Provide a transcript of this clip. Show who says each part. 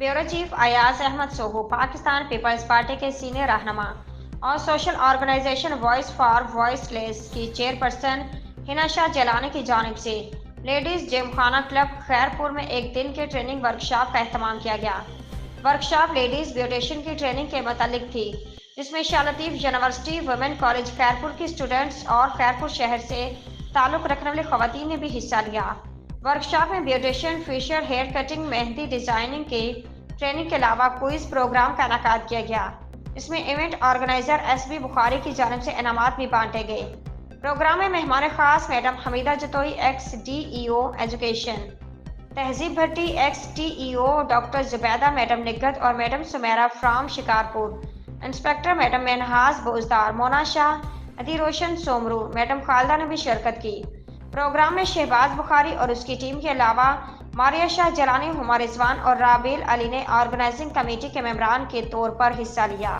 Speaker 1: Bureau chief Ayaz Ahmed Sohu, Pakistan Peoples Party के senior रहनुमा और social organisation Voice for Voiceless की चेयरपर्सन हिना शाह जलानी की जानिब से ladies gymkhana club Khairpur में एक दिन के ट्रेनिंग वर्कशॉप का एहतमाम किया गया। वर्कशॉप लेडीज ब्यूटिशियन की ट्रेनिंग के मुतालिक थी, जिसमें Shah Latif university women college Khairpur की स्टूडेंट्स और खैरपुर शहर से ताल्लुक रखने वाली खवातीन ने भी हिस्सा लिया। वर्कशॉप में beautician, facial, hair cutting, mehndi designing के ट्रेनिंग के अलावा क्विज प्रोग्राम का इनेकाद किया गया। इसमें इवेंट ऑर्गेनाइजर SB बुखारी की जानिब से इनामात भी बांटे गए। प्रोग्राम में मेहमान खास madam Hamida Jatoi ex-DEO education, Tehzeeb Bhatti ex-TEO, doctor Zubaida madam Nighat और madam Sumera from Shikarpur, inspector madam Minhaj Bozdar, Mona Shah, Adi Roshan Somru, madam Khalda ने भी शिरकत की। प्रोग्राम में शहबाज बुखारी और उसकी टीम के अलावा मारिया शाह जलानी, हुमा रिजवान और राबेल अली ने ऑर्गेनाइजिंग कमेटी के मेंबरान के तौर पर हिस्सा लिया।